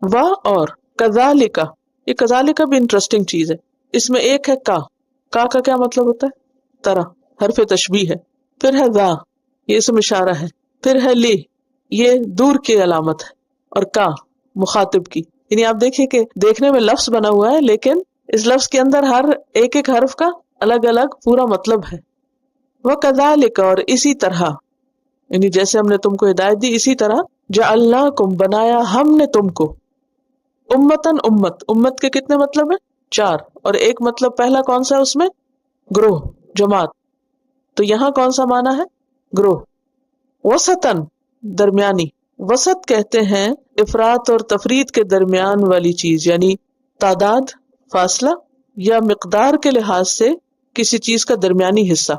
و اور کذالک، یہ کذالک بھی انٹرسٹنگ چیز ہے، اس میں ایک ہے کا کیا مطلب ہوتا ہے؟ طرح، حرف تشبیہ ہے، پھر ہے ذا، یہ اسم اشارہ ہے، پھر ہے لی، یہ دور کی علامت ہے، اور کا مخاطب کی، یعنی آپ دیکھیں کہ دیکھنے میں لفظ بنا ہوا ہے لیکن اس لفظ کے اندر ہر ایک ایک حرف کا الگ الگ پورا مطلب ہے۔ وہ کذالک، اور اسی طرح، یعنی جیسے ہم نے تم کو ہدایت دی اسی طرح جعلناکم بنایا ہم نے تم کو، امتن امت کے کتنے مطلب ہیں؟ 4، اور ایک مطلب پہلا کون سا ہے اس میں؟ گروہ، جماعت، تو یہاں کون سا معنی ہے؟ گروہ۔ وسطن، درمیانی، وسط کہتے ہیں افراط اور تفرید کے درمیان والی چیز، یعنی تعداد، فاصلہ یا مقدار کے لحاظ سے کسی چیز کا درمیانی حصہ۔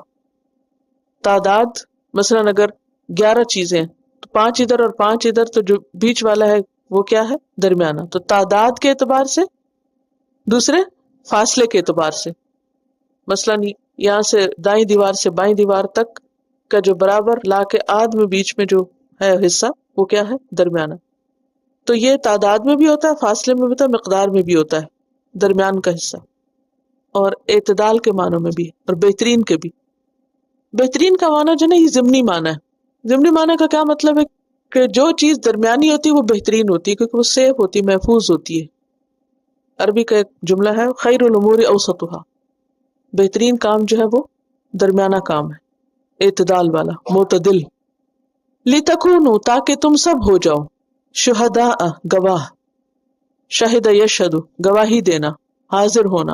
تعداد مثلا اگر 11 چیزیں ہیں تو 5 ادھر اور 5 ادھر، تو جو بیچ والا ہے وہ کیا ہے؟ درمیانہ۔ تو تعداد کے اعتبار سے، دوسرے فاصلے کے اعتبار سے، مثلا یہاں سے دائیں دیوار سے بائیں دیوار تک کا جو برابر لا کے آدھ میں بیچ میں جو ہے حصہ، وہ کیا ہے؟ درمیانہ۔ تو یہ تعداد میں بھی ہوتا ہے، فاصلے میں بھی ہوتا ہے، مقدار میں بھی ہوتا ہے، درمیان کا حصہ، اور اعتدال کے معنوں میں بھی ہے، اور بہترین کے بھی۔ بہترین کا معنی جو نا یہ ضمنی معنی ہے۔ ضمنی معنی کا کیا مطلب ہے؟ کہ جو چیز درمیانی ہوتی ہے وہ بہترین ہوتی ہے، کیونکہ وہ سیف ہوتی ہے، محفوظ ہوتی ہے۔ عربی کا ایک جملہ ہے خیر الامور اوسطها، بہترین کام جو ہے وہ درمیانہ کام ہے، اعتدال والا، معتدل۔ لتکونوا، تاکہ تم سب ہو جاؤ، شہداء، گواہ، شہد یشہد، گواہی دینا، حاضر ہونا،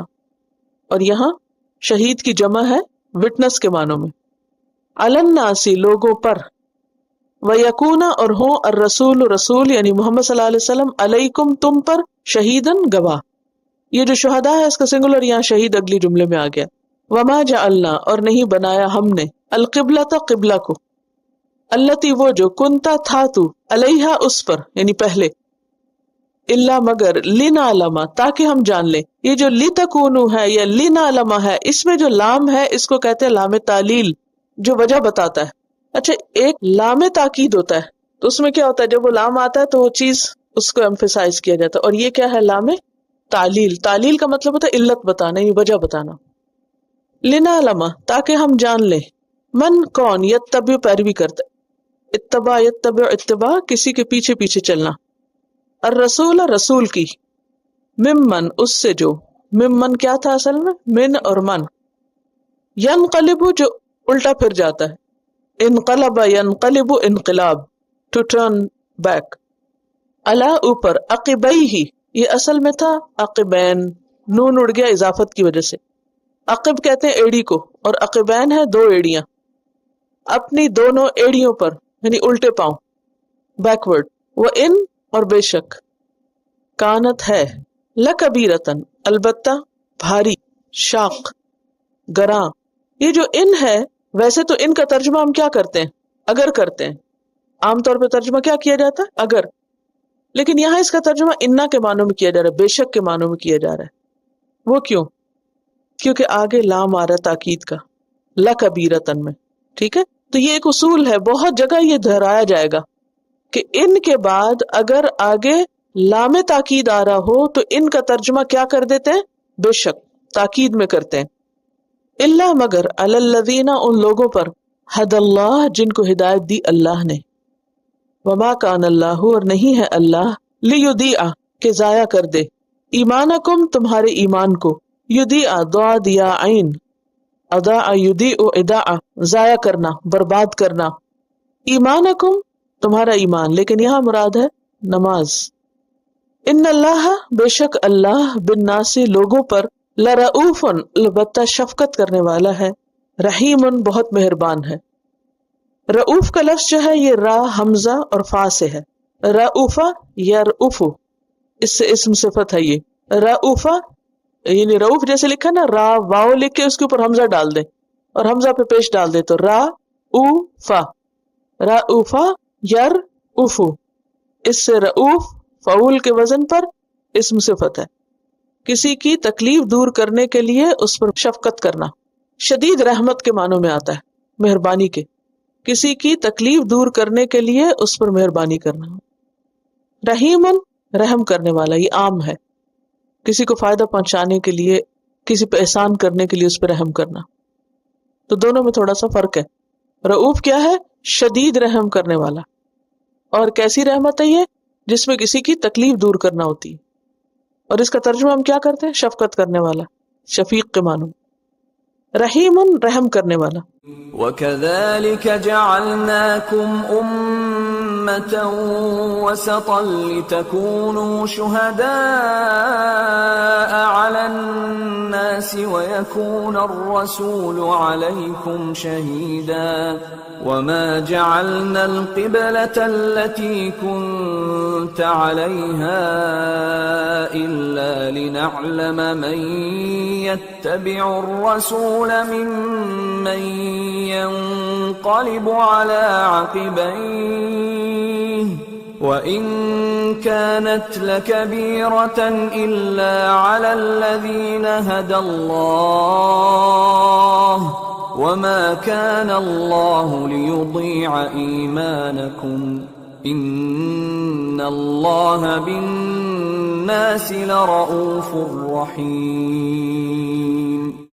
اور یہاں شہید کی جمع ہے وٹنس کے معنوں میں، علی الناس، لوگوں پر، ویکون، اور ہوں الرسول، رسول یعنی محمد صلی اللہ علیہ وسلم، علیکم، تم پر، شہیدن، گواہ۔ یہ جو شہداء ہے اس کا سنگولر یہاں شہید اگلی جملے میں آ گیا۔ وما جعلنا، اور نہیں بنایا ہم نے، القبلۃ، قبلہ کو، التی، وہ جو، کنتا، تھا تو، علیہا، اس پر، یعنی پہلے، الا، مگر، لنعلم، تاکہ ہم جان لیں۔ یہ جو لتکونوا ہے یا لنعلم ہے، اس میں جو لام ہے اس کو کہتے ہیں لام تعلیل، جو وجہ بتاتا ہے۔ اچھا، ایک لام تاکید ہوتا ہے تو اس میں کیا ہوتا ہے؟ جب وہ لام آتا ہے تو وہ چیز اس کو ایمفیسائز کیا جاتا ہے، اور یہ کیا ہے؟ لام تعلیل۔ تعلیل کا مطلب ہوتا ہے علت بتانا، یہ وجہ بتانا۔ لنعلم، تاکہ ہم جان لیں، من، کون، یتبع، پیروی کرتا ہے، اتباع، یتبع، اتباع، کسی کے پیچھے پیچھے چلنا، الرسول، رسول کی، ممن، اس سے جو، ممن کیا تھا اصل میں؟ من اور من، ینقلب، جو الٹا پھر جاتا ہے، انقلب، ینقلب، انقلاب، ٹو ٹرن بیک، علی، اوپر، عقبیہ، یہ اصل میں تھا عقبین، نون اڑ گیا اضافت کی وجہ سے۔ عقب کہتے ہیں ایڑی کو، اور عقبین ہے 2 ایڑیاں، اپنی دونوں ایڑیوں پر، یعنی الٹے پاؤں، بیکورڈ۔ وہ ان، اور بے شک، کانت، ہے، لکبیرتن، البتہ، بھاری، شاق، گراں۔ یہ جو ان ہے، ویسے تو ان کا ترجمہ ہم کیا کرتے ہیں؟ اگر کرتے ہیں، عام طور پہ ترجمہ کیا کیا جاتا ہے؟ اگر، لیکن یہاں اس کا ترجمہ انا کے معنوں میں کیا جا رہا ہے، بے شک کے معنوں میں کیا جا رہا ہے۔ وہ کیوں؟ کیونکہ آگے لام آ رہا ہے تاکید کا، لکبیرتن میں، ٹھیک ہے؟ تو یہ ایک اصول ہے، بہت جگہ یہ دہرایا جائے گا کہ ان کے بعد اگر آگے لام تاکید آ رہا ہو تو ان کا ترجمہ کیا کر دیتے ہیں؟ بے شک، تاکید میں کرتے ہیں۔ الا، مگر، علی الذین، ان لوگوں پر، ہدی اللہ، جن کو ہدایت دی اللہ نے، وما کان اللہ، اور نہیں ہے اللہ، لیضیع، کہ ضائع کر دے، ایمانکم، تمہارے ایمان کو، یضیع، ضاد یا عین، اضاع یضیع، اضاع، ضائع کرنا، برباد کرنا، ایمانکم، تمہارا ایمان، لیکن یہاں مراد ہے نماز۔ ان اللہ، بے شک اللہ، بالناس، لوگوں پر، لرؤوف، البتہ شفقت کرنے والا ہے، رحیم، بہت مہربان ہے۔ رؤوف کا لفظ جو ہے یہ را، حمزہ اور فا سے ہے، رؤوفا، یرؤف، اس سے اسم صفت ہے یہ، رؤوفا، یعنی رؤوف جیسے لکھا نا، را واو لکھ کے اس کے اوپر حمزہ ڈال دیں اور حمزہ پہ پیش ڈال دیں تو را او فا، رؤوفا یرؤف، اس سے رؤوف فعول کے وزن پر اسم صفت ہے، کسی کی تکلیف دور کرنے کے لیے اس پر شفقت کرنا، شدید رحمت کے معنوں میں آتا ہے، مہربانی کے، کسی کی تکلیف دور کرنے کے لیے اس پر مہربانی کرنا۔ رحیم، رحم کرنے والا، یہ عام ہے، کسی کو فائدہ پہنچانے کے لیے، کسی پہ احسان کرنے کے لیے اس پہ رحم کرنا. تو دونوں میں تھوڑا سا فرق ہے. رؤوف کیا ہے؟ شدید رحم کرنے والا. اور کیسی رحمت ہے یہ؟ جس میں کسی کی تکلیف دور کرنا ہوتی ہے. اور اس کا ترجمہ ہم کیا کرتے ہیں؟ شفقت کرنے والا، شفیق کے معنوں. رحیم رحم کرنے والا. وَكَذَلِكَ جَعَلْنَاكُمْ أُمَّةً وَسَطًا لِتَكُونُوا شُهَدَاءَ عَلَى النَّاسِ وَيَكُونَ الرَّسُولُ عَلَيْكُمْ شَهِيدًا وَمَا جَعَلْنَا الْقِبْلَةَ الَّتِي كُنْتَ عَلَيْهَا إِلَّا لِنَعْلَمَ مَنْ يَتَّبِعُ الرَّسُولَ مِمَّنْ يَنْقَلِبُ عَلَى عَقِبَيْهِ وَإِنْ كَانَتْ لَكَبِيرَةً إِلَّا عَلَى الَّذِينَ هَدَى اللَّهُ وَمَا كَانَ اللَّهُ لِيُضِيعَ إِيمَانَكُمْ إِنَّ اللَّهَ بِالنَّاسِ لَرَءُوفٌ رَحِيمٌ.